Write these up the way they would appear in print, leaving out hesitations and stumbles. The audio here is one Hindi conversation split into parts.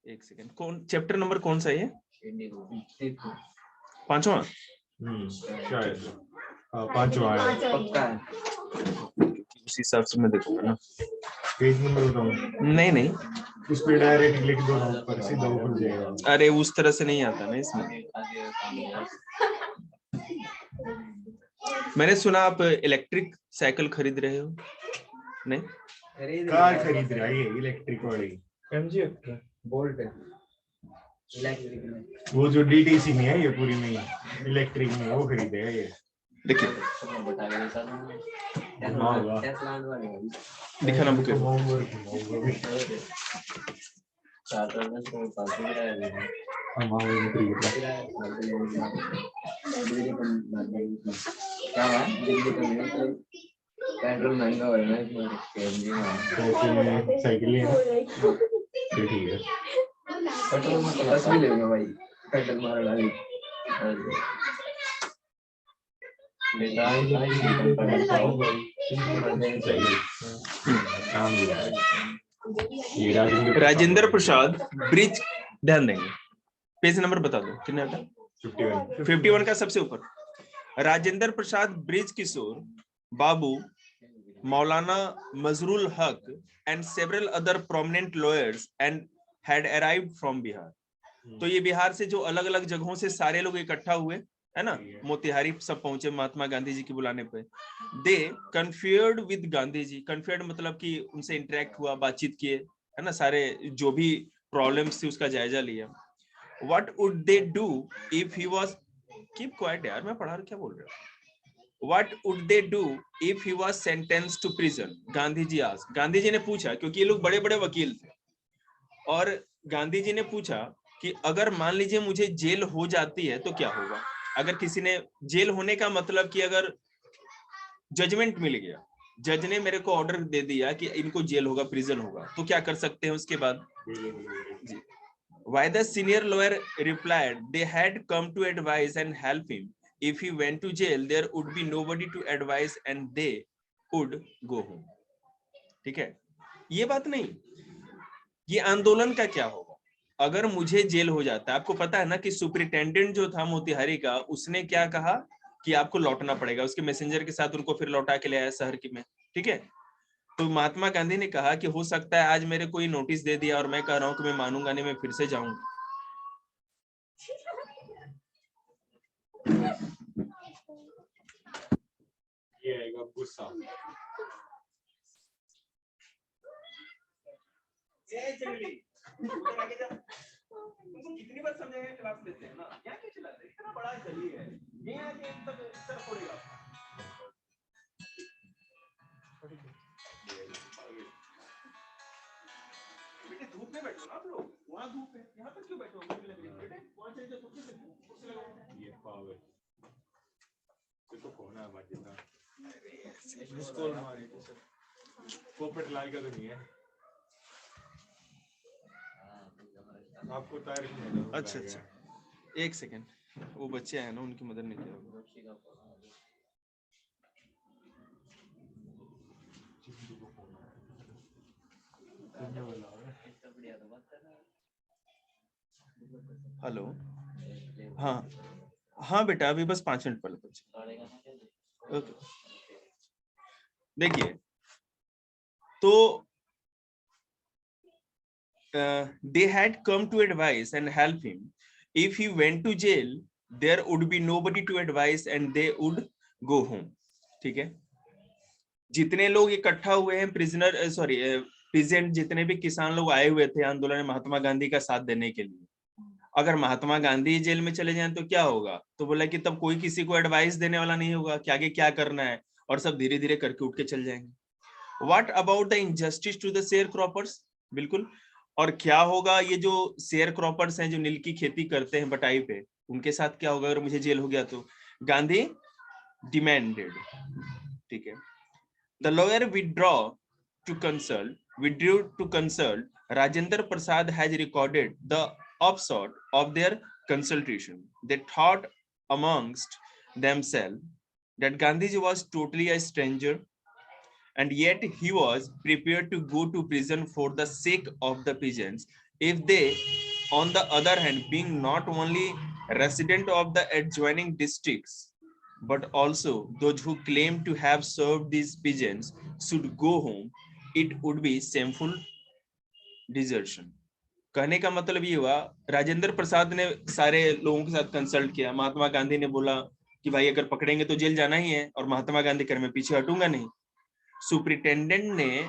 एक सेकंड, कौन चैप्टर नंबर कौन सा है? पांचवा। शायद पांचवा है, पक्का है। उस हिसाब से मैं देखूंगा ना। पेज नंबर बताओ। नहीं नहीं, उस पे डायरेक्ट लिख दो ना, ऊपर सीधा खुल जाएगा। अरे उस तरह से नहीं आता ना इसमें। मैंने सुना आप इलेक्ट्रिक साइकिल खरीद रहे हो? नहीं, कार खरीद रहा है ये इलेक्ट्रिक वाली, MG बोल्ट है इलेक्ट्रिक में। वो जो DTC में है ये पूरी में इलेक्ट्रिक में, वो खरीदेगा ये। देखिए दिखाना बुक पेट्रोल महंगा हो रहा है साइकिल है ठीक है। पेट्रोल में 10 भी लेंगे भाई, पेट्रोल मार डाली। राजेंद्र प्रसाद ब्रिज, ध्यान देंगे, पेज नंबर बता दो कितने आता? 51 का सबसे ऊपर। राजेंद्र प्रसाद ब्रिज किशोर बाबू, मौलाना मजरुल हक and several other prominent lawyers and had arrived from Bihar। तो ये बिहार से जो अलग अलग जगहों से सारे लोग इकट्ठा हुए है ना, मोतिहारी सब पहुंचे महात्मा गांधी जी के बुलाने पे। They conferred with Gandhi ji, conferred मतलब कि उनसे इंटरेक्ट हुआ, बातचीत किए, है ना, सारे जो भी प्रॉब्लम्स थी उसका जायजा लिया। What would they do if he was, keep quiet यार, मैं पढ़ा रहा, क्या बोल रहे हो? What would they do if he was sentenced to prison? Gandhi ji asked, Gandhi जी ने पूछा, क्योंकि ये लोग बड़े बड़े वकील थे, और गांधी जी ने पूछा कि अगर मान लीजिए मुझे जेल हो जाती है तो क्या होगा? अगर किसी ने, जेल होने का मतलब कि अगर जजमेंट मिल गया, जज ने मेरे को ऑर्डर दे दिया कि इनको जेल होगा, प्रिजन होगा, तो क्या कर सकते हैं उसके बाद? जी। Why the senior lawyer replied, they had come to advise and help him. If he went to jail, there would be nobody to advise and they would go home। ठीक है, ये बात नहीं, ये आंदोलन का क्या होगा अगर मुझे जेल हो जाता है? आपको पता है ना कि सुपरिटेंडेंट जो था मोतिहारी का, उसने क्या कहा कि आपको लौटना पड़ेगा, उसके मैसेंजर के साथ उनको फिर लौटा के ले आया शहर की में। ठीक है, तो महात्मा गांधी ने कहा कि हो सकता है आज मेरे कोई नोटिस दे दिया और मैं कह रहा हूं कि मैं मानूंगा नहीं, मैं फिर से जाऊंगा। ये आएगा गुस्सा। कितनी बार समझाएंगे, क्लास लेते हैं ना, क्या क्या चिल्लाते हैं, इतना बड़ा जली है ये, आके तक सर फोड़ेगा। बेटे धूप में बैठो ना आप लोग, वहाँ धूप है, यहाँ पर क्यों बैठो? बेटे वहाँ चले जाओ, कुर्सी लगाओ। ये पावर देखो कौन है बाजीदा, स्कूल मारे पोपट लाल का तो नहीं है आपको तारीफ नहीं। अच्छा अच्छा, एक सेकंड, वो बच्चे आए ना, उनकी मदद नहीं किया। हेलो, हाँ हाँ बेटा, अभी बस 5 मिनट पहले पहुंचे। ओके, देखिए तो they had come to advise and help him. If he went to jail, there would be nobody to advise and they would go home। ठीक है, जितने लोग इकट्ठा हुए हैं प्रिजनर, सॉरी प्रेजेंट, जितने भी किसान लोग आए हुए थे आंदोलन में महात्मा गांधी का साथ देने के लिए, अगर महात्मा गांधी जेल में चले जाएं तो क्या होगा? तो बोला कि तब कोई किसी को एडवाइस देने वाला नहीं होगा कि आगे क्या करना है, और सब धीरे धीरे करके उठ के चल जाएंगे। What about the injustice to the sharecroppers? बिल्कुल, और क्या होगा ये जो शेयर क्रॉपर्स हैं, जो नील की खेती करते हैं बटाई पे, उनके साथ क्या होगा अगर मुझे जेल हो गया तो? गांधी डिमांडेड। ठीक है, the lawyer withdrew to consult। Rajendra Prasad has recorded the upshot of their consultation। They thought amongst themselves that Gandhiji was totally a stranger, and yet he was prepared to go to prison for the sake of the peasants if they, on the other hand, being not only resident of the adjoining districts but also those who claim to have served these pigeons should go home, it would be shameful desertion. कहने का मतलब ये हुआ, राजेंद्र प्रसाद ने सारे लोगों के साथ कंसल्ट किया, महात्मा गांधी ने बोला कि भाई अगर पकड़ेंगे तो जेल जाना ही है, और महात्मा गांधी कर मैं पीछे हटूंगा नहीं। सुपरिटेंडेंट ने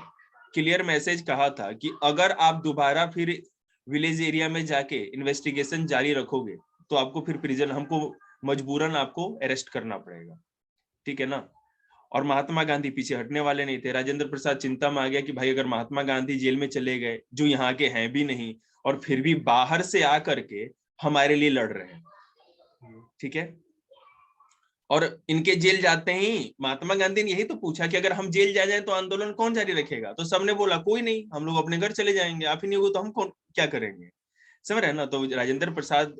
क्लियर मैसेज कहा था कि अगर आप दोबारा फिर विलेज एरिया में जाके इन्वेस्टिगेशन जारी रखोगे तो आपको फिर प्रिजन, हमको मजबूरन आपको अरेस्ट करना पड़ेगा, ठीक है ना। और महात्मा गांधी पीछे हटने वाले नहीं थे। राजेंद्र प्रसाद चिंता में आ गया कि भाई अगर महात्मा गांधी जेल में चले गए, जो यहाँ के हैं भी नहीं, और फिर भी बाहर से आकर के हमारे लिए लड़ रहे हैं, ठीक है। और इनके जेल जाते ही महात्मा गांधी ने यही तो पूछा कि अगर हम जेल जा जाएं तो आंदोलन कौन जारी रखेगा, तो सबने बोला कोई नहीं, हम लोग अपने घर चले जाएंगे, आप ही नहीं हो तो हम कौन क्या करेंगे, समझ रहे हैं ना। तो राजेंद्र प्रसाद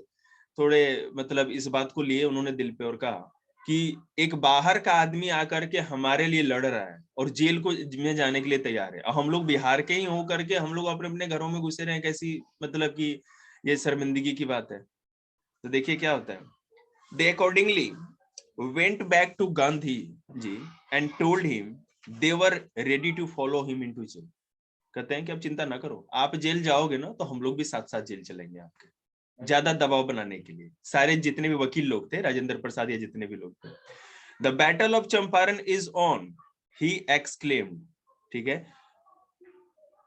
थोड़े मतलब इस बात को लिए उन्होंने दिल पे और कहा कि एक बाहर का आदमी आकर के हमारे लिए लड़ रहा है और जेल को में जाने के लिए तैयार है, और हम लोग बिहार के ही हो करके हम लोग अपने अपने घरों में घुसे रहे, कैसी मतलब कि ये शर्मिंदगी की बात है। तो देखिए क्या होता है। दे accordingly went back to Gandhi ji and told him they were ready to follow him into jail. कहते हैं कि अब चिंता ना करो, आप जेल जाओगे ना तो हम लोग भी साथ साथ जेल चलेंगे आपके, ज्यादा दबाव बनाने के लिए। सारे जितने भी वकील लोग थे, राजेंद्र प्रसाद या जितने भी लोग थे। The battle of Champaran is on, he exclaimed, ठीक है।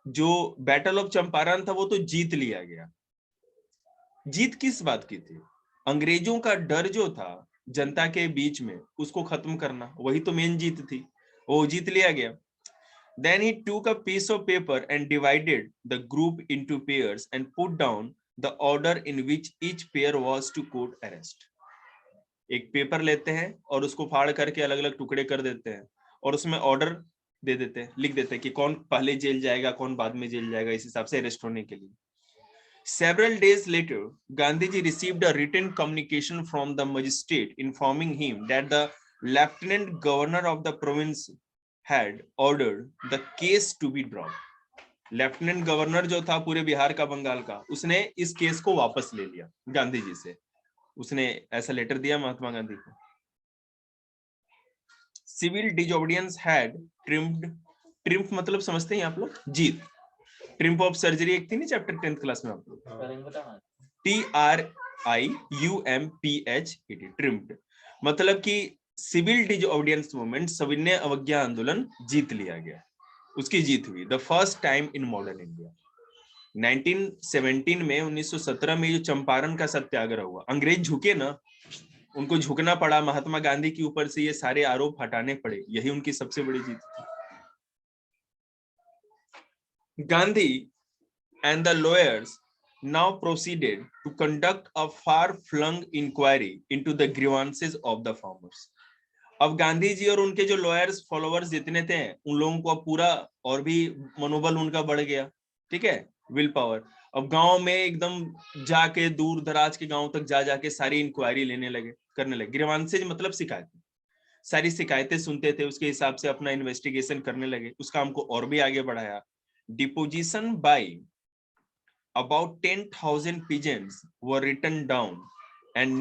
जो बैटल ऑफ चंपारण था वो तो जीत लिया गया। जीत किस बात की थी? अंग्रेजों का डर जो था जनता के बीच में, उसको खत्म करना, वही तो मेन जीत थी, वो जीत लिया गया। Then he took a piece of paper and divided the group into pairs and put down the order in which each pair was to court arrest. एक पेपर लेते हैं और उसको फाड़ करके अलग अलग टुकड़े कर देते हैं और उसमें ऑर्डर दे देते हैं, लिख देते हैं कि कौन पहले जेल जाएगा, कौन बाद में जेल जाएगा, इस हिसाब से अरेस्ट होने के लिए। Several days later, Gandhiji received a written communication from the magistrate informing him that the lieutenant governor of the province had ordered the case to be dropped. Lieutenant governor जो था पूरे बिहार का, बंगाल का, उसने इस केस को वापस ले लिया गांधी जी से। उसने ऐसा लेटर दिया महात्मा गांधी को। Civil disobedience had triumphed, triumph मतलब समझते हैं आप लोग, जीत। ट्रिम्प ऑफ सर्जरी एक थी नहीं चैप्टर 10th क्लास में आप लोग, TRIUMPH, ट्रिम्प्ड मतलब कि सिविल डिसोबीडियंस मूवमेंट, सविनय अवज्ञा आंदोलन जीत लिया गया, उसकी जीत हुई। The first time in modern India. 1917 में 1917 में जो चंपारण का सत्याग्रह हुआ, अंग्रेज झुके ना, उनको झुकना पड़ा, महात्मा गांधी के ऊपर से ये सारे आरोप हटाने पड़े, यही उनकी सबसे बड़ी जीत थी। Gandhi and the lawyers now proceeded to conduct a far-flung inquiry into the grievances of the farmers. अब गांधी जी और उनके जो लॉयर्स फॉलोअर्स जितने थे, उन लोगों को अब पूरा और भी मनोबल उनका बढ़ गया, ठीक है, विल पावर। अब गांव में एकदम जाके दूर दराज के गांव तक जा जाके सारी इंक्वायरी लेने लगे, करने लगे। ग्रीवांसेज मतलब शिकायतें, सारी शिकायतें सुनते थे, उसके हिसाब से अपना इन्वेस्टिगेशन करने लगे, उस काम को और भी आगे बढ़ाया। Deposition by about 10,000 pigeons were written down and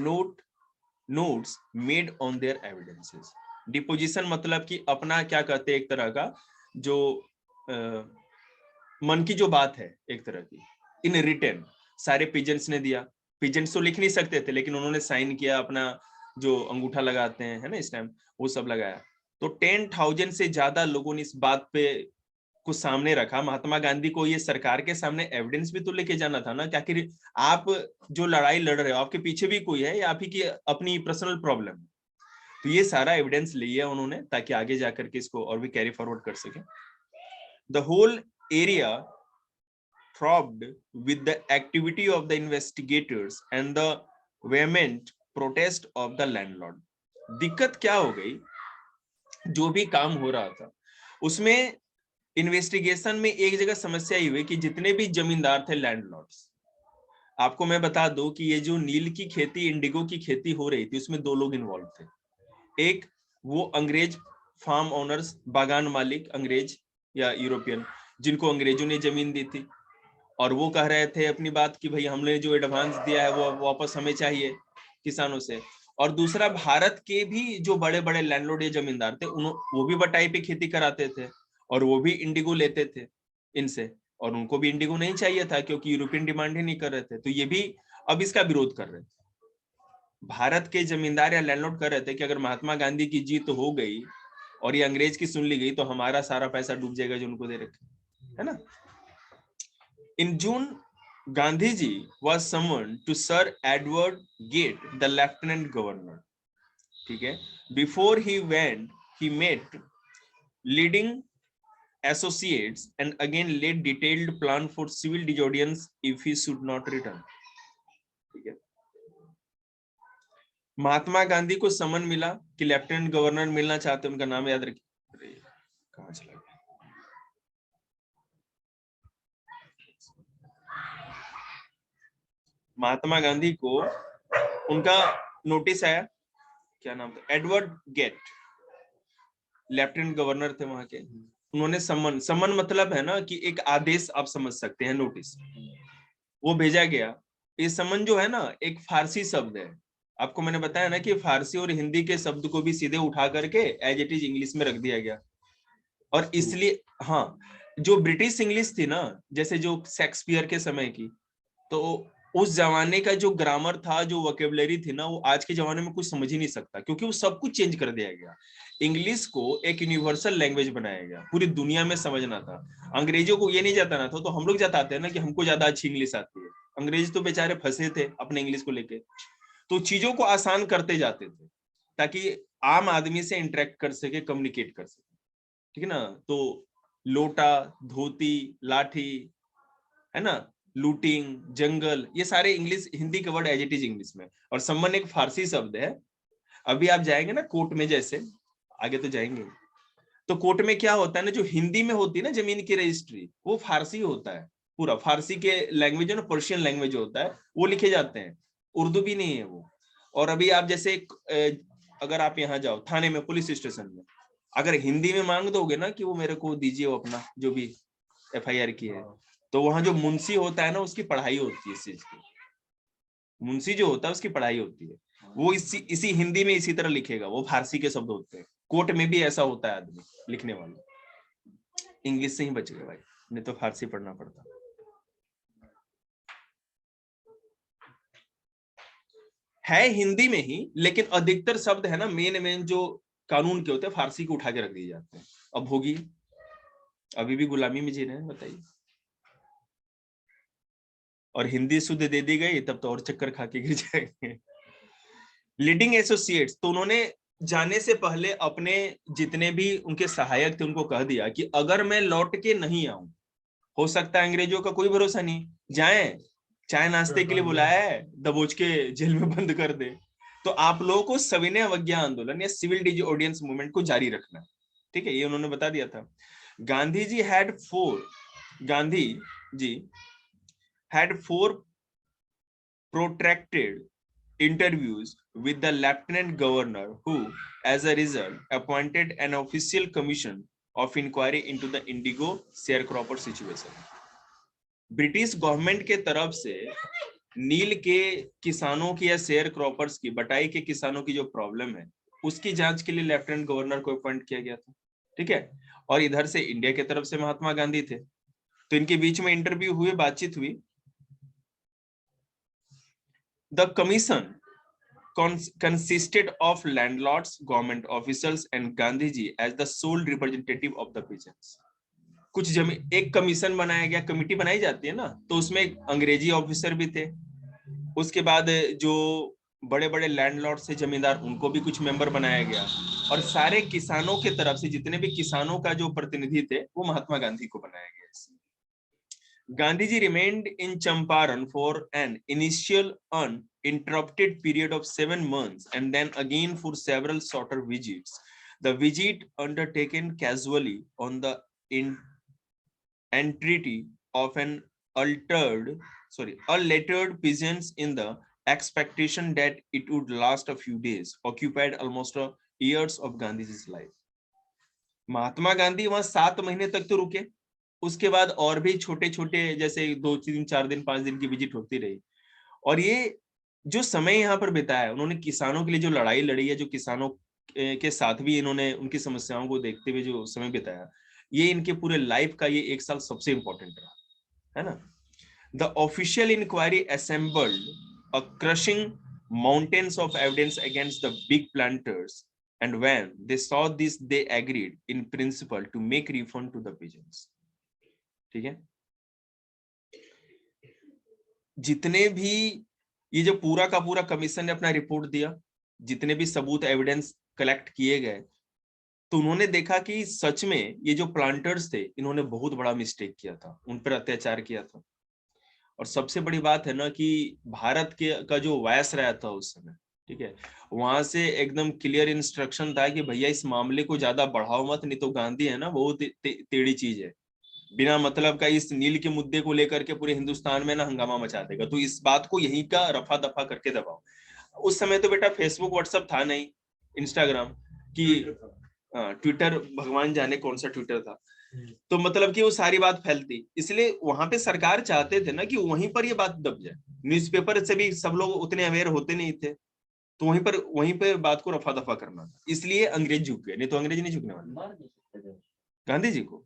notes made on their evidences. Deposition मतलब कि अपना क्या कहते हैं, एक तरह का जो मन की जो बात है, एक तरह की इन रिटर्न सारे पिजन्स ने दिया। पिजन्स तो लिख नहीं सकते थे, लेकिन उन्होंने साइन किया, अपना जो अंगूठा लगाते हैं है ना स्टैम्प, वो सब लगाया। तो 10,000 से ज्यादा लोगों ने इस बात पे को सामने रखा। महात्मा गांधी को ये सरकार के सामने एविडेंस भी तो लेके जाना था ना, क्या कि आप जो लड़ाई लड़ रहे हो आपके पीछे भी कोई है या आप ही की अपनी पर्सनल प्रॉब्लम। तो ये सारा एविडेंस लिया उन्होंने ताकि आगे जाकर के इसको और भी कैरी फॉरवर्ड कर सके। The whole area throbbed with the activity of the investigators and the vehement protest of the landlord. दिक्कत क्या हो गई, जो भी काम हो रहा था उसमें इन्वेस्टिगेशन में एक जगह समस्या ही हुई कि जितने भी जमींदार थे लैंडलॉर्ड्स, आपको मैं बता दूं कि ये जो नील की खेती, इंडिगो की खेती हो रही थी, उसमें दो लोग इन्वॉल्व थे। एक वो अंग्रेज फार्म ओनर्स, बागान मालिक अंग्रेज या यूरोपियन, जिनको अंग्रेजों ने जमीन दी थी, और वो कह रहे थे अपनी बात कि भाई हमने जो एडवांस दिया है वो वापस हमें चाहिए किसानों से। और दूसरा, भारत के भी जो बड़े बड़े लैंडलॉर्ड या जमींदार थे वो भी बटाई पे खेती कराते थे और वो भी इंडिगो लेते थे इनसे, और उनको भी इंडिगो नहीं चाहिए था क्योंकि यूरोपियन डिमांड ही नहीं कर रहे थे। तो ये भी अब इसका विरोध कर रहे थे। भारत के जमींदार या लैंडलॉर्ड कर रहे थे कि अगर महात्मा गांधी की जीत हो गई और ये अंग्रेज की सुन ली गई तो हमारा सारा पैसा डूब जाएगा जो उनको दे रखे, है ना। इन जून Gandhiji was summoned to Sir Edward Gate, the lieutenant governor. ठीक है, before he went, he met leading associates and again laid detailed plan for civil disobedience if he should not return. ठीक है, महात्मा गांधी को समन मिला कि लेफ्टिनेंट गवर्नर मिलना चाहते, उनका नाम याद रखिए। कहां चला गया? महात्मा गांधी को उनका नोटिस आया, क्या नाम था, एडवर्ड गेट, लेफ्टिनेंट गवर्नर थे वहां के। उन्होंने समन मतलब है ना कि एक आदेश, आप समझ सकते हैं, नोटिस, वो भेजा गया। ये समन जो है ना एक फारसी शब्द है, आपको मैंने बताया ना कि फारसी और हिंदी के शब्द को भी सीधे उठा करके एज इट इज इंग्लिश में रख दिया गया। और इसलिए हाँ, जो ब्रिटिश इंग्लिश थी ना, जैसे जो शेक्सपियर के समय की, तो उस जमाने का जो ग्रामर था, जो वोकेबलरी थी ना, वो आज के जमाने में कुछ समझ ही नहीं सकता क्योंकि वो सब कुछ चेंज कर दिया गया। इंग्लिश को एक यूनिवर्सल लैंग्वेज बनाया गया, पूरी दुनिया में समझना था। अंग्रेजों को ये नहीं जताना था, तो हम लोग जताते हैं ना कि हमको ज्यादा अच्छी इंग्लिश आती है। अंग्रेज तो बेचारे फंसे थे अपने इंग्लिश को लेके, तो चीजों को आसान करते जाते थे ताकि आम आदमी से इंटरेक्ट कर सके, कम्युनिकेट कर सके, ठीक है ना। तो लोटा, धोती, लाठी, है ना, लूटिंग, जंगल, ये सारे इंग्लिश, हिंदी के word as it is English में। और सम्मन एक फारसी शब्द है। अभी आप जाएंगे ना कोर्ट में, जैसे आगे तो जाएंगे, तो कोर्ट में क्या होता है ना, जो हिंदी में होती है ना जमीन की रजिस्ट्री, वो फारसी होता है। पूरा फारसी के लैंग्वेज है ना, पर्शियन लैंग्वेज होता है, वो लिखे जाते हैं, उर्दू भी नहीं है वो। और अभी आप जैसे अगर आप यहाँ जाओ थाने में, पुलिस स्टेशन में, अगर हिंदी में मांग दोगे ना कि वो मेरे को दीजिए, वो अपना जो भी FIR की है, तो वहां जो मुंशी होता है ना, उसकी पढ़ाई होती है इस चीज की। मुंशी जो होता है उसकी पढ़ाई होती है, वो इसी हिंदी में इसी तरह लिखेगा, वो फारसी के शब्द होते हैं। कोर्ट में भी ऐसा होता है, आदमी लिखने वाला इंग्लिश से ही बच गए भाई, नहीं तो फारसी पढ़ना पड़ता। है हिंदी में ही, लेकिन अधिकतर शब्द है ना, मेन जो कानून के होते हैं, फारसी को उठा के रख दिए जाते हैं। अब होगी, अभी भी गुलामी में जी रहे हैं, बताइए। और हिंदी शुद्ध दे दी गई तब तो और चक्कर खा के गिर जाएंगे। लीडिंग एसोसिएट्स, तो उन्होंने जाने से पहले अपने जितने भी उनके सहायक थे उनको कह दिया कि अगर मैं लौट के नहीं आऊं, हो सकता है अंग्रेजों का कोई भरोसा नहीं, जाएं चाय नाश्ते के लिए बुलाया है, दबोच के जेल में बंद कर दे, तो आप लोगों को सविनय अवज्ञा आंदोलन या सिविल डिसोबीडियंस मूवमेंट को जारी रखना, ठीक है, ये उन्होंने बता दिया था। Gandhi ji had four protracted interviews with the lieutenant governor, who as a result appointed an official commission of inquiry into the indigo sharecropper situation. British government के तरफ से नील के किसानों की या शेयर क्रॉपर्स की, बटाई के किसानों की जो प्रॉब्लम है, उसकी जांच के लिए लेफ्टिनेंट गवर्नर को अपॉइंट किया गया था, ठीक है। और इधर से इंडिया की तरफ से महात्मा गांधी थे, तो इनके बीच में इंटरव्यू हुए, बातचीत हुई। The commission consisted of landlords, government officials, and Gandhiji as the sole representative of the peasants. कुछ एक कमीशन बनाया गया, कमिटी बनाई जाती है ना, तो उसमें अंग्रेजी ऑफिसर भी थे। उसके बाद जो बड़े बड़े लैंडलॉर्ड से जमींदार, उनको भी कुछ मेंबर बनाया गया, और सारे किसानों के तरफ से जितने भी किसानों का जो प्रतिनिधि थे, वो महात्मा गांधी को बनाया गया। Gandhiji remained in Champaran for an initial uninterrupted period of 7 months and then again for several shorter visits. The visit undertaken casually on the entreaty of an unlettered peasants in the expectation that it would last a few days occupied almost a years of Gandhiji's life. Mahatma Gandhi वहां 7 महीने तक तो रुके, उसके बाद और भी छोटे छोटे जैसे 2 दिन 4 दिन 5 दिन की विजिट होती रही। और ये जो समय यहाँ पर बिताया उन्होंने, किसानों के लिए जो लड़ाई लड़ी है, जो किसानों के साथ भी इन्होंने उनकी समस्याओं को देखते हुए जो समय बिताया, ये इनके पूरे लाइफ का ये 1 साल सबसे इंपॉर्टेंट रहा, है ना। The official inquiry assembled a crushing mountains of evidence against the big planters, and when they saw this they agreed in principle to make refund to the pigeons। ठीक है, जितने भी ये जो पूरा का पूरा कमीशन ने अपना रिपोर्ट दिया, जितने भी सबूत एविडेंस कलेक्ट किए गए, तो उन्होंने देखा कि सच में ये जो प्लांटर्स थे इन्होंने बहुत बड़ा मिस्टेक किया था, उन पर अत्याचार किया था। और सबसे बड़ी बात है ना कि भारत के का जो वायसराय था उस समय, ठीक है, वहां से एकदम क्लियर इंस्ट्रक्शन था कि भैया इस मामले को ज्यादा बढ़ाओ मत, नहीं तो गांधी है ना बहुत टेढ़ी चीज है, बिना मतलब का इस नील के मुद्दे को लेकर के पूरे हिंदुस्तान में ना हंगामा मचा देगा, तो इस बात को यहीं का रफा दफा करके दबाओ। उस समय तो बेटा फेसबुक व्हाट्सएप था नहीं, इंस्टाग्राम की, ट्विटर भगवान जाने कौन सा ट्विटर था, तो मतलब कि वो सारी बात फैलती, इसलिए वहां पे सरकार चाहते थे ना कि वहीं पर ये बात दब जाए। न्यूज़पेपर से भी सब लोग उतने अवेयर होते नहीं थे, तो वहीं पर बात को रफा दफा करना था, इसलिए अंग्रेज झुक गए, नहीं तो अंग्रेज नहीं झुकने वाले गांधी जी को।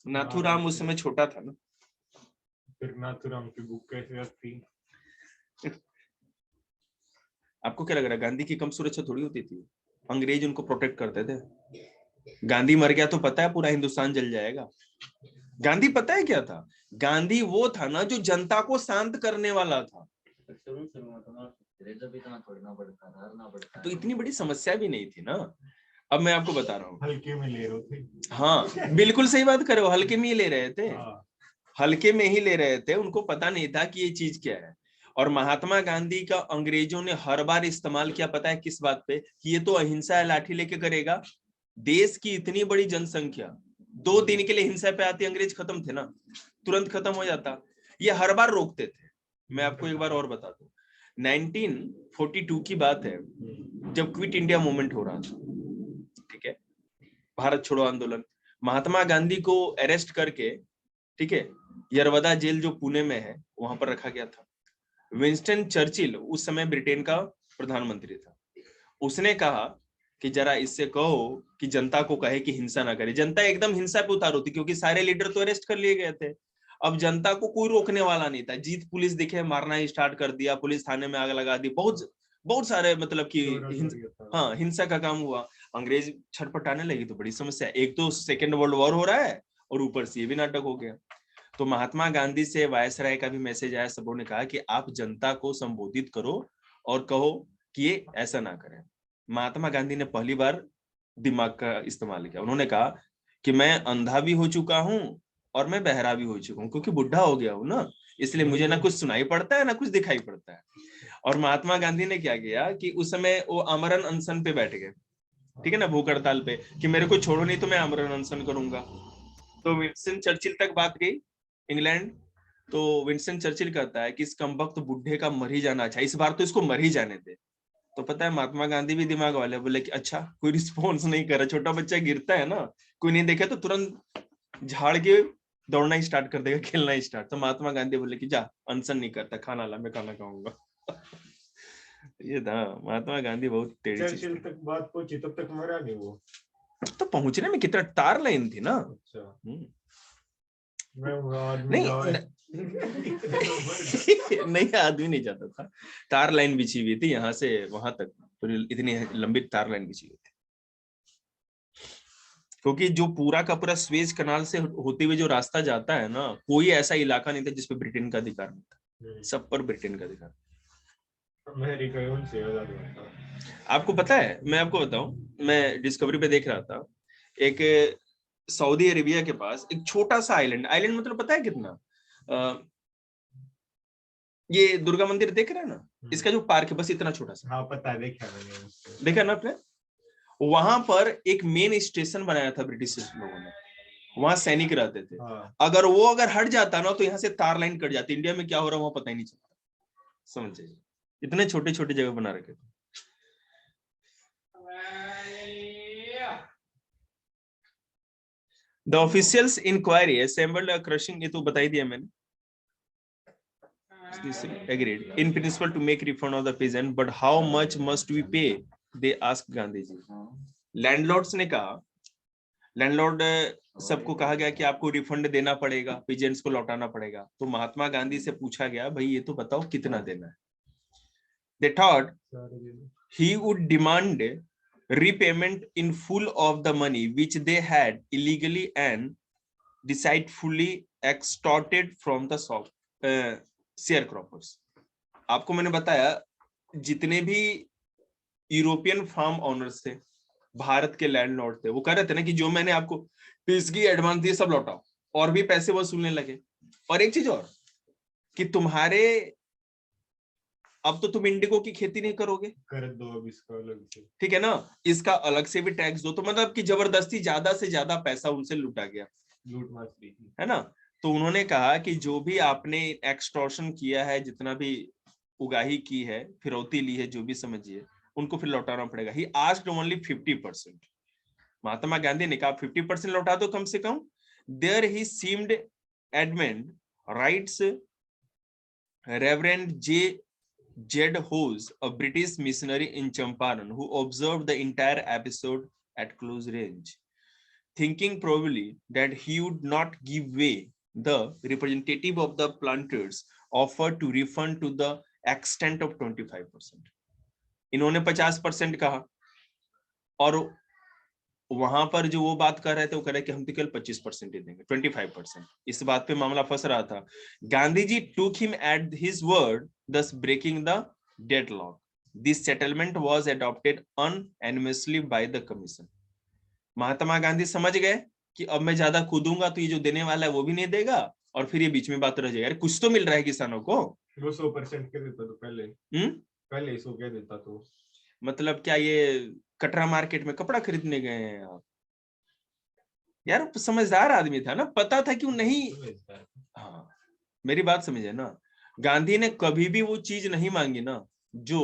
नाथूराम उस समय छोटा था ना, फिर नाथूराम की बुक कैसे थी? आपको क्या लग रहा है गांधी की कम सुरक्षा थोड़ी होती थी, अंग्रेज उनको प्रोटेक्ट करते थे। गांधी मर गया तो पता है पूरा हिंदुस्तान जल जाएगा। गांधी पता है क्या था, गांधी वो था ना जो जनता को शांत करने वाला था, तो इतनी बड़ी समस्या भी नहीं थी ना। अब मैं आपको बता रहा हूँ, हल्के में ले रहे थे। हाँ बिल्कुल सही बात कर रहे हो, हल्के में ही ले रहे थे, हल्के में ही ले रहे थे, उनको पता नहीं था कि ये चीज क्या है। और महात्मा गांधी का अंग्रेजों ने हर बार इस्तेमाल किया, पता है किस बात पे, कि ये तो अहिंसा है, लाठी लेके करेगा। देश की इतनी बड़ी जनसंख्या 2 दिन के लिए हिंसा पे आती, अंग्रेज खत्म थे ना, तुरंत खत्म हो जाता, ये हर बार रोकते थे। मैं आपको एक बार और बता दूं, 1942 की बात है, जब क्विट इंडिया मूवमेंट हो रहा था, ठीक है, भारत छोड़ो आंदोलन, महात्मा गांधी को अरेस्ट करके, ठीक है, यरवदा जेल जो पुणे में है वहां पर रखा गया था। विंस्टन चर्चिल उस समय ब्रिटेन का प्रधानमंत्री था, उसने कहा कि जरा इससे कहो कि जनता को कहे कि हिंसा ना करे। जनता एकदम हिंसा पे उतारू थी क्योंकि सारे लीडर तो अरेस्ट कर लिए गए थे, अब जनता को कोई रोकने वाला नहीं था। जीत पुलिस दिखे मारना ही स्टार्ट कर दिया, पुलिस थाने में आग लगा दी, बहुत बहुत सारे मतलब कि हाँ हिंसा का काम हुआ। अंग्रेज छटपटाने लगी तो बड़ी समस्या, एक तो सेकेंड वर्ल्ड वॉर हो रहा है और ऊपर से ये भी नाटक हो गया। तो महात्मा गांधी से वायसराय का भी मैसेज आया, सबों ने कहा कि आप जनता को संबोधित करो और कहो कि ये ऐसा ना करें। महात्मा गांधी ने पहली बार दिमाग का इस्तेमाल किया, उन्होंने कहा कि मैं अंधा भी हो चुका हूं और मैं बहरा भी हो चुका हूं, क्योंकि बुढ़ा हो गया हूं ना, इसलिए मुझे ना कुछ सुनाई पड़ता है ना कुछ दिखाई पड़ता है। और महात्मा गांधी ने क्या किया कि उस समय वो आमरण अनशन पे बैठ गए, ठीक है ना, भूख हड़ताल पे, कि मेरे को छोड़ो नहीं तो मैं आमरण अनशन करूंगा। तो विंस्टन चर्चिल तक बात गई इंग्लैंड, तो विंस्टन चर्चिल कहता है कि इस कमबख्त बुढ़े का मर ही जाना अच्छा, इस बार तो इसको मर ही जाने दे। तो पता है महात्मा गांधी भी दिमाग वाले, बोले कि अच्छा कोई रिस्पॉन्स नहीं कर रहा, छोटा बच्चा गिरता है ना, कोई नहीं देखे तो तुरंत झाड़ के दौड़ना ही स्टार्ट कर देगा, खेलना ही स्टार्ट। तो महात्मा गांधी बोले कि जा अनशन नहीं करता, खाना ला, मैं खाना खाऊंगा। ये था महात्मा गांधी, बहुत टेढ़ी चीज चर्चिल तक बात पहुंची, तब तक मरा नहीं वो। तो पहुंचने में कितना तार लाइन थी ना। अच्छा नहीं नहीं आदमी नहीं जाता था, तार लाइन बिछी हुई थी यहाँ से वहां तक, पूरी इतनी लंबी तार लाइन बिछी हुई थी, क्योंकि जो पूरा का पूरा स्वेज कनाल से होते हुए जो रास्ता जाता है ना, कोई ऐसा इलाका नहीं था जिसपे ब्रिटेन का अधिकार नहीं था, सब पर ब्रिटेन का अधिकार। आपको पता है, मैं आपको बताऊं, मैं डिस्कवरी पे देख रहा था, एक सऊदी अरेबिया के पास एक छोटा सा आइलैंड, आइलैंड मतलब पता है कितना, ये दुर्गा मंदिर देख रहे हैं ना, इसका जो पार्क है बस इतना छोटा सा। हाँ पता है, देखा मैंने, देखा ना आपने, वहां पर एक मेन स्टेशन बनाया था ब्रिटिश लोगों ने, वहां सैनिक रहते थे। हाँ। अगर हट जाता ना तो यहाँ से तार लाइन कट जाती, इंडिया में क्या हो रहा है वहां पता ही नहीं चलता, समझ जाइए, इतने छोटे छोटे जगह बना रखे थे। The officials inquiry assembled a crushing, ये तो बता ही दिया मैंने. Agreed in principle to make refund of the peasant, but how much must we pay? They asked Gandhi ji. Landlords ने कहा, लैंडलॉर्ड सबको कहा गया कि आपको रिफंड देना पड़ेगा, पीजेंट्स को लौटाना पड़ेगा. तो महात्मा गांधी से पूछा गया, भाई ये तो बताओ कितना देना है. They thought he would demand repayment in full of the money which they had illegally and deceitfully extorted from the sharecroppers. आपको मैंने बताया जितने भी यूरोपियन फार्म ओनर्स थे, भारत के लैंडलॉर्ड थे, वो कह रहे थे ना कि जो मैंने आपको पेशगी एडवांस दिए सब लौटाओ, और भी पैसे वसूलने लगे. और एक चीज और कि तुम्हारे, अब तो तुम इंडिगो की खेती नहीं करोगे, कर दो अब इसका अलग से, ठीक है ना, इसका अलग से भी टैक्स दो. तो मतलब कि जबरदस्ती ज्यादा से ज्यादा पैसा उनसे लूटा गया, लूट मार की थी. है ना. तो उन्होंने कहा कि जो भी आपने एक्सटॉर्शन किया है, जितना भी उगाही की है, फिरौती ली है, जो भी समझिए, उनको फिर लौटाना पड़ेगा. He asked only 50%. Mahatma Gandhi ने कहा 50% लौटा दो कम से कम. There he seemed adamant writes reverend J Jed Hose, a British missionary in Champaran, who observed the entire episode at close range. Thinking probably that he would not give way, the representative of the planters offered to refund to the extent of 25%. इन्होंने 50% कहा, और वहां पर जो वो बात कर रहे थे वो कह रहे कि हम तो केवल 25% ही देंगे, 25%. इस बात पे मामला फंस रहा था. Gandhi ji took him at his word, thus breaking the deadlock. This settlement was adopted unanimously by the commission. Mahatma Gandhi समझ गए कि अब मैं ज्यादा कूदूंगा तो ये जो देने वाला है वो भी नहीं देगा, और फिर ये बीच में बात रह जाएगी. अरे कुछ तो मिल रहा है किसानों को. वो 100% के देता तो पहले 100 के देता तो. मतलब क्या ये कटरा मार्केट में कपड़ा खरीदने गए हैं आप? यार समझदार आदमी था ना, पता था कि वो नहीं. हाँ, मेरी बात समझे ना. गांधी ने कभी भी वो चीज नहीं मांगी ना जो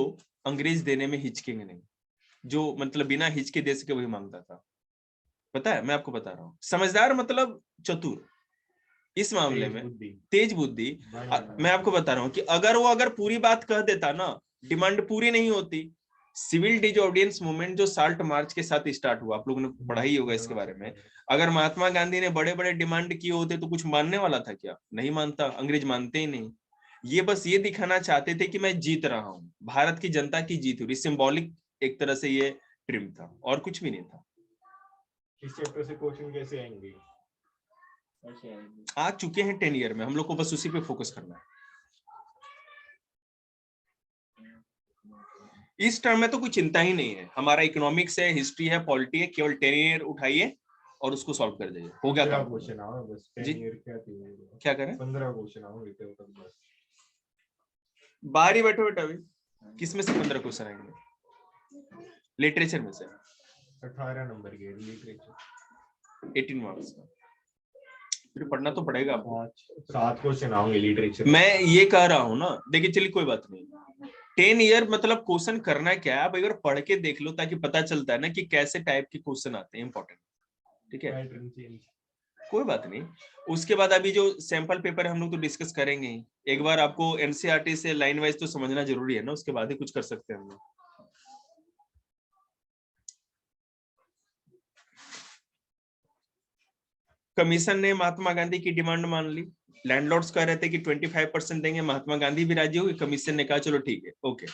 अंग्रेज देने में हिचकेंगे नहीं, जो मतलब बिना हिचके दे सके वही मांगता था. पता है, मैं आपको बता रहा हूँ. समझदार मतलब चतुर, इस मामले में तेज बुद्धि. मैं आपको बता रहा हूँ कि अगर पूरी बात कह देता ना, डिमांड पूरी नहीं होती. सिविल डिसऑर्डिनेंस मूवमेंट जो साल्ट मार्च के साथ स्टार्ट हुआ, आप लोगों ने पढ़ा ही होगा इसके बारे में. अगर महात्मा गांधी ने बड़े बड़े डिमांड किए होते तो कुछ मानने वाला था क्या? नहीं मानता. अंग्रेज मानते ही नहीं. ये बस ये दिखाना चाहते थे कि मैं जीत रहा हूँ, भारत की जनता की जीत हुई. सिंबॉलिक एक तरह से ये ट्रिम था, और कुछ भी नहीं था. इस चैप्टर से क्वेश्चन कैसे आएंगे? आ चुके हैं 10 ईयर में, हम लोग को बस उसी पे फोकस करना है. इस टर्म में तो कोई चिंता ही नहीं है. हमारा इकोनॉमिक्स है, हिस्ट्री है, पॉलिटी है, केवल 10 ईयर उठाइए और उसको सॉल्व कर दीजिए, हो गया काम. क्वेश्चन आओ बस. 10 ईयर क्या करें? 15 क्वेश्चन आओ बस. बाहर ही बैठो बेटा. अभी किस में से 15 क्वेश्चन आएंगे? लिटरेचर में से 18 नंबर के लिटरेचर, 18 मार्क्स का. फिर पढ़ना तो पड़ेगा आपको. 7 क्वेश्चन आओगे लिटरेचर. मैं ये कह रहा हूँ ना, देखिए चलिए कोई बात नहीं. 10 ईयर मतलब क्वेश्चन करना क्या है, आप एक बार पढ़ के देख लो ताकि पता चलता है ना कि कैसे टाइप के क्वेश्चन आते हैं. इंपॉर्टेंट, ठीक है, कोई बात नहीं. उसके बाद अभी जो सैंपल पेपर हम लोग तो डिस्कस करेंगे ही. एक बार आपको एनसीईआरटी से लाइन वाइज तो समझना जरूरी है ना, उसके बाद ही कुछ कर सकते हैं हम लोग. कमीशन ने महात्मा गांधी की डिमांड मान ली. लैंडलॉर्ड्स कह रहे थे कि 25% देंगे, महात्मा गांधी भी राजी हुए. कमीशन ने कहा चलो ठीक है, okay.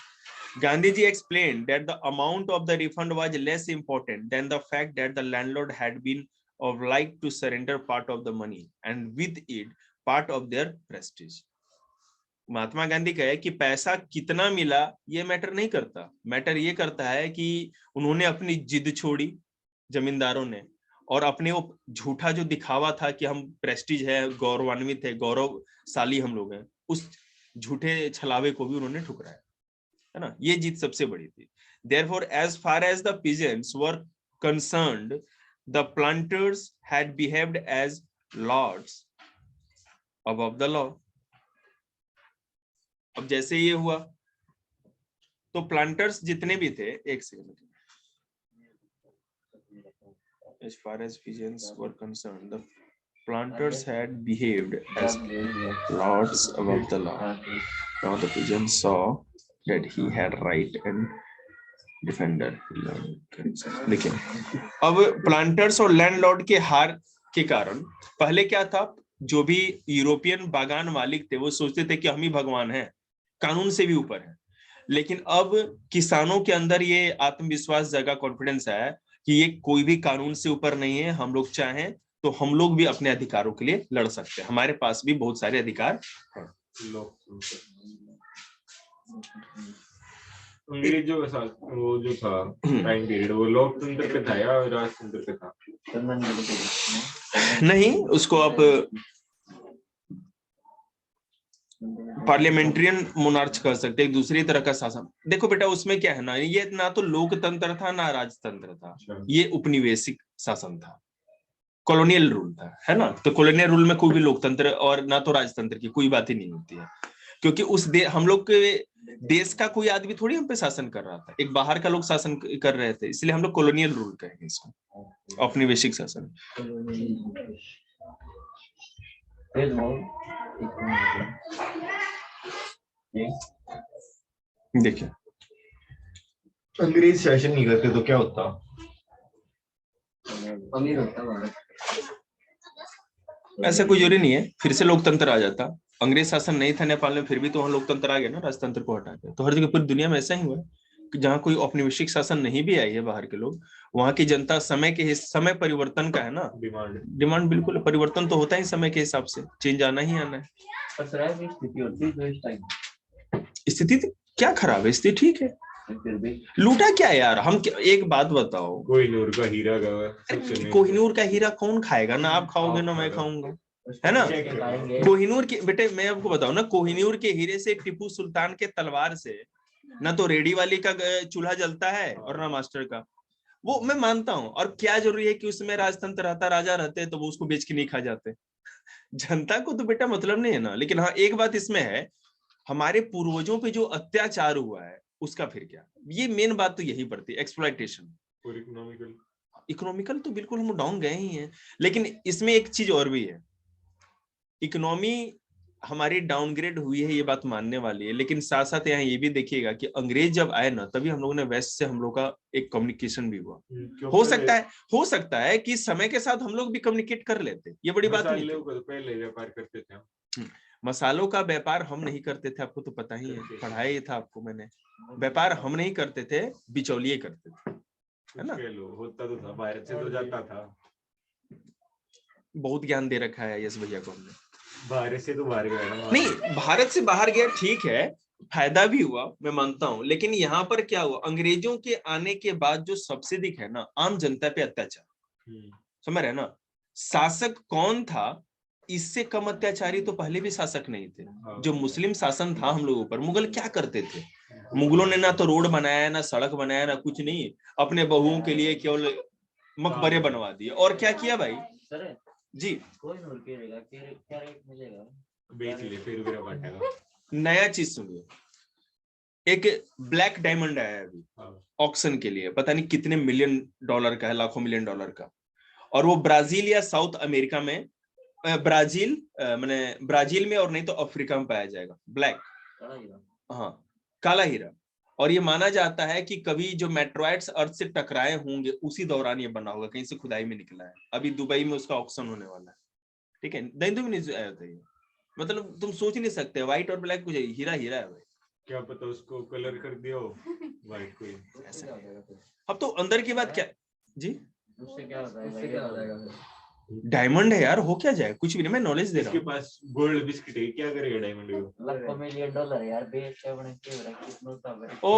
Gandhi ji explained that the amount of the refund was less important than the fact that the landlord had been obliged to surrender part of the money and with it part of their prestige. Mahatma Gandhi कहे कि पैसा कितना मिला ये मैटर नहीं करता. मैटर ये करता है कि उन्होंने अपनी जिद छोड़ी जमींदारों ने, और अपने वो झूठा जो दिखावा था कि हम प्रेस्टीज है, गौरवान्वित है, गौरवशाली हम लोग हैं, उस झूठे छलावे को भी उन्होंने ठुकराया, है ना. ये जीत सबसे बड़ी थी. Therefore, as far as the peasants were concerned, the planters had behaved as lords above the law. अब जैसे ये हुआ तो प्लांटर्स जितने भी थे, एक second, as far as pigeons were concerned, the planters had behaved as lords above the law. Now the pigeons saw that he had right and defender. देखिए, अब प्लांटर्स और लैंडलॉर्ड के हार के कारण पहले क्या था, जो भी यूरोपियन बागान मालिक थे वो सोचते थे कि हम ही भगवान हैं, कानून से भी ऊपर है। लेकिन अब किसानों के अंदर ये आत्मविश्वास जगा, कॉन्फिडेंस है कि ये कोई भी कानून से ऊपर नहीं है, हम लोग चाहें तो हम लोग भी अपने अधिकारों के लिए लड़ सकते हैं, हमारे पास भी बहुत सारे अधिकार हैं। अंग्रेजों के साथ वो जो था टाइम पीरियड, वो लोकतंत्र पे था या राजतंत्र पे था? नहीं, उसको आप पार्लियामेंट्रियन मोनार्च कर सकते, एक दूसरी तरह का शासन। देखो बेटा, उसमें क्या है ना, ये ना तो लोकतंत्र था ना राजतंत्र था, ये उपनिवेशिक शासन था, कॉलोनियल रूल था, है ना। तो कॉलोनियल रूल में कोई भी लोकतंत्र और ना तो राजतंत्र की कोई बात ही नहीं होती है, क्योंकि उस हम लोग के देश का कोई आदमी थोड़ी हम पे शासन कर रहा था, एक बाहर का लोग शासन कर रहे थे, इसलिए हम लोग कॉलोनियल रूल कहेंगे इसको, औपनिवेशिक शासन। देखिए, अंग्रेज शासन नहीं करते तो क्या होता? अमीर होता भारत। ऐसा कोई जरूरी नहीं है, फिर से लोकतंत्र आ जाता। अंग्रेज शासन नहीं था नेपाल में, फिर भी तो वहां लोकतंत्र आ गया ना, राजतंत्र को हटा के। तो हर जगह पूरी दुनिया में ऐसा ही हुआ है कि जहाँ कोई औपनिवेशिक शासन नहीं भी आई है बाहर के लोग, वहां की जनता समय परिवर्तन का है ना, डिमांड बिल्कुल, परिवर्तन तो होता ही समय के हिसाब से, चेंज आना ही आना है। स्थिति क्या खराब है, स्थिति ठीक है। लूटा क्या यार, हम एक बात बताओ, कोहिनूर का हीरा कोहिनूर का हीरा कौन खाएगा, ना आप खाओगे ना मैं खाऊंगा, है ना। कोहिनूर के बेटे, मैं आपको बताऊं ना, कोहिनूर के हीरे से टीपू सुल्तान के तलवार से ना तो रेडी वाली का चूल्हा जलता है और ना मास्टर का, वो मैं मानता हूं। और क्या जरूरी है कि उसमें राजतंत्र रहता, राजा रहते तो वो उसको बेच के नहीं खा जाते, जनता को तो बेटा मतलब नहीं है ना। लेकिन हाँ, एक बात इसमें है, हमारे पूर्वजों पे जो अत्याचार हुआ है उसका फिर क्या, ये मेन बात तो यही पड़ती है, एक्सप्लॉयटेशन। और इकोनॉमिकल तो बिल्कुल हम डाउन गए ही हैं, लेकिन इसमें एक चीज और भी है, इकोनॉमी हमारी डाउनग्रेड हुई है, ये बात मानने वाली है। लेकिन साथ साथ यहाँ ये भी देखिएगा कि अंग्रेज जब आए ना, तभी हम लोगों ने वेस्ट से हम लोग का एक कम्युनिकेशन भी हुआ। हो सकता है कि समय के साथ हम लोग भी कम्युनिकेट कर लेते, ये बड़ी बात नहीं थी। पहले व्यापार करते थे हम। मसालों का व्यापार हम नहीं करते थे, आपको तो पता ही है, पढ़ाया था आपको मैंने। व्यापार हम नहीं करते थे, बिचौलिए करते थे, है ना। होता तो था, भारत से तो जाता था। बहुत ज्ञान दे रखा है यस भैया को हमने। भारत से तो बाहर गया ना। नहीं, भारत से बाहर गया ठीक है, फायदा भी हुआ, मैं मानता हूं। लेकिन यहाँ पर क्या हुआ, अंग्रेजों के आने के बाद जो सबसे दिख है ना, आम जनता पे अत्याचार, समझ रहे ना। शासक कौन था, इससे कम अत्याचारी तो पहले भी शासक नहीं थे। जो मुस्लिम शासन था हम लोगों पर, मुगल क्या करते थे, मुगलों ने ना तो रोड बनाया, ना सड़क बनाया, ना कुछ नहीं, अपने बहुओं के लिए केवल मकबरे बनवा दिए। और क्या किया भाई जी, बेच ले फिर मेरा बांटेगा। नया चीज सुनिए, एक ब्लैक डायमंड आया है अभी ऑक्शन के लिए, पता नहीं कितने $1 मिलियन का है, लाखों $1 मिलियन का। और वो ब्राजील या साउथ अमेरिका में, ब्राजील में और नहीं तो अफ्रीका में पाया जाएगा, ब्लैक, हाँ काला हीरा। और ये माना जाता है कि कभी जो मेट्रॉइड्स अर्थ से टकराए होंगे उसी दौरान ये बना होगा, कहीं से खुदाई में निकला है। अभी दुबई में उसका ऑक्शन होने वाला है, ठीक है। नहीं आया था ये, मतलब तुम सोच नहीं सकते, व्हाइट और ब्लैक कुछ हीरा हीरा है भाई। क्या पता उसको कलर कर दिया हो व्हाइट को। अब तो अंदर की बात क्या जी, उससे क्या होता है, डायमंड है यार, हो क्या जाए, कुछ भी नहीं, मैं नॉलेज दे रहा हूँ। इसके पास गोल्ड बिस्किट है, क्या करेगा डायमंड को? लाखों $1 मिलियन यार, बेच के बने के कितना तब ओ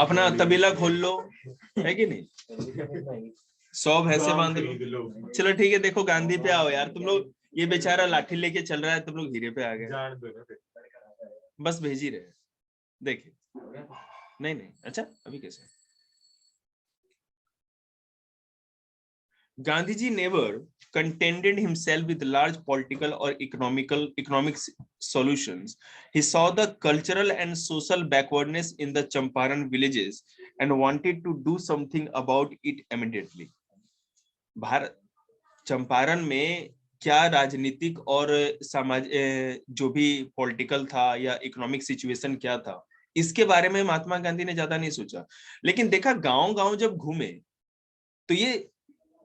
अपना तबीला खोल लो, है कि नहीं, 100 भैंसे बांध लो। चलो ठीक है, देखो गांधी पे आओ यार तुम लोग, ये बेचारा लाठी लेके चल रहा है, तुम लोग हीरे पे आ गए, बस भेज ही रहे, देखिए। नहीं अच्छा, अभी कैसे Gandhiji never contented himself with large political or economic solutions. He saw the cultural and social backwardness in the Champaran villages and wanted to do something about it immediately. Bharat Champaran में क्या राजनीतिक और समाज जो भी पॉलिटिकल था या इकोनॉमिक सिचुएशन क्या था, इसके बारे में महात्मा गांधी ने ज्यादा नहीं सोचा। लेकिन देखा गांव-गांव जब घूमे तो ये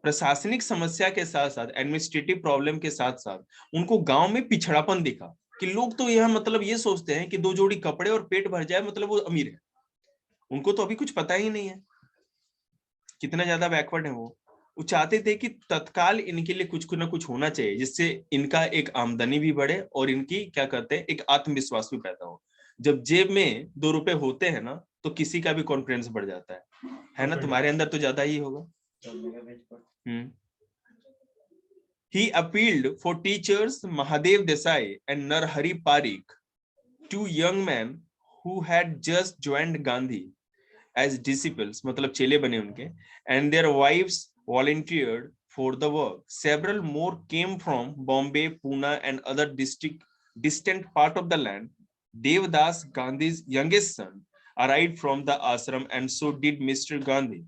प्रशासनिक समस्या के साथ साथ एडमिनिस्ट्रेटिव प्रॉब्लम के साथ साथ उनको गांव में पिछड़ापन दिखा कि लोग तो यह मतलब ये सोचते हैं कि 2 जोड़ी कपड़े और पेट भर जाए मतलब वो अमीर है। उनको तो अभी कुछ पता ही नहीं है कितना ज्यादा बैकवर्ड है वो चाहते थे कि तत्काल इनके लिए कुछ ना कुछ होना चाहिए जिससे इनका एक आमदनी भी बढ़े और इनकी क्या कहते हैं एक आत्मविश्वास भी पैदा हो। जब जेब में 2 रुपए होते हैं ना तो किसी का भी कॉन्फिडेंस बढ़ जाता है ना। तुम्हारे अंदर तो ज्यादा ही होगा। He appealed for teachers Mahadev Desai and Narhari Parikh, 2 young men who had just joined Gandhi as disciples, मतलब चेले बने उनके, and their wives volunteered for the work. Several more came from Bombay, Pune, and other distant part of the land. Devdas, Gandhi's youngest son, arrived from the ashram, and so did Mrs. Gandhi.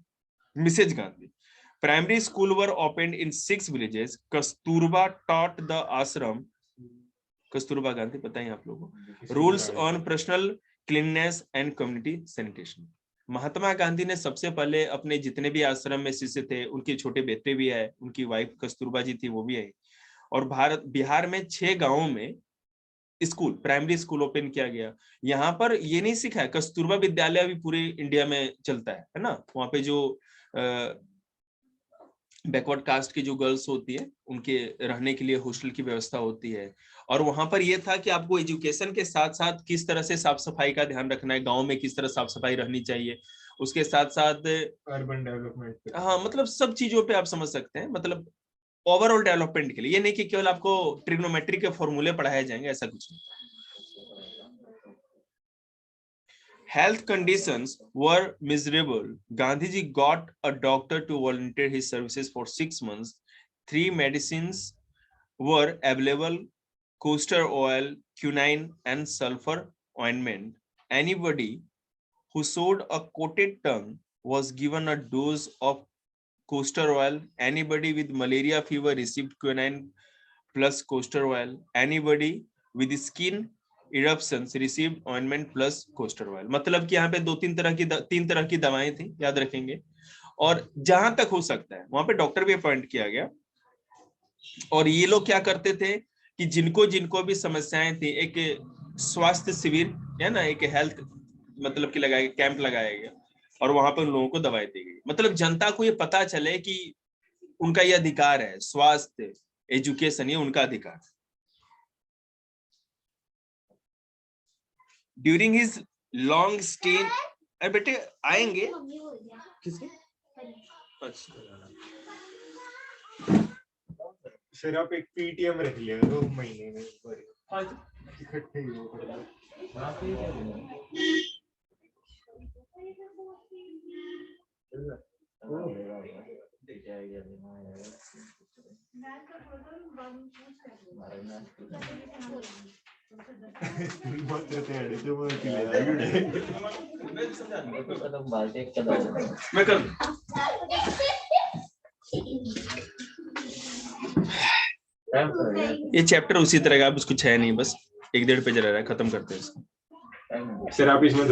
Primary school were opened in 6 villages. Kasturba taught the ashram. Kasturba Gandhi, पता है आप लोगों को? Rules on personal cleanliness and community sanitation. महात्मा गांधी ने सबसे पहले अपने जितने भी आश्रम में शिष्य थे, उनके छोटे बेटे भी आए, उनकी वाइफ कस्तूरबा जी थी वो भी आई, और बिहार में 6 गांवों में स्कूल, प्राइमरी स्कूल ओपन किया गया। यहाँ पर ये नहीं सिखाया, कस्तूरबा विद्यालय अभी पूरे इंडिया में चलता है ना। वहाँ पे जो बैकवर्ड कास्ट की जो गर्ल्स होती है उनके रहने के लिए हॉस्टल की व्यवस्था होती है। और वहां पर यह था कि आपको एजुकेशन के साथ साथ किस तरह से साफ सफाई का ध्यान रखना है, गांव में किस तरह साफ सफाई रहनी चाहिए, उसके साथ साथ अर्बन डेवलपमेंट, हाँ मतलब सब चीजों पे आप समझ सकते हैं, मतलब ओवरऑल डेवलपमेंट के लिए। ये नहीं कि केवल आपको ट्रिग्नोमेट्री के फॉर्मूले पढ़ाए जाएंगे, ऐसा कुछ नहीं। Health conditions were miserable. Gandhiji got a doctor to volunteer his services for 6 months. 3 medicines were available: castor oil, quinine, and sulfur ointment. Anybody who showed a coated tongue was given a dose of castor oil. Anybody with malaria fever received quinine plus castor oil. Anybody with skin eruptions received ointment plus castor oil. मतलब कि यहाँ पे 3 तरह की दवाएं थी, याद रखेंगे। और जहां तक हो सकता है वहां पे डॉक्टर भी अपॉइंट किया गया। और ये लोग क्या करते थे कि जिनको भी समस्याएं थी, एक स्वास्थ्य शिविर है ना, एक हेल्थ मतलब कि लगाया कैंप लगाया गया और वहां पर उन लोगों को दवाई दी गई। मतलब जनता को ये पता चले कि उनका ये अधिकार है, स्वास्थ्य एजुकेशन ये उनका अधिकार। ड्यूरिंग हिज लॉन्ग स्टे, अरे बेटे आएंगे किसके? सर आप एक पीटीएम रख लिया 2 महीने में इकट्ठे ही हो। मैं कर ये चैप्टर उसी तरह का, कुछ है नहीं, बस 1-1.5 पेज रह रहा है, खत्म करते हैं इसको। सर आप इसमें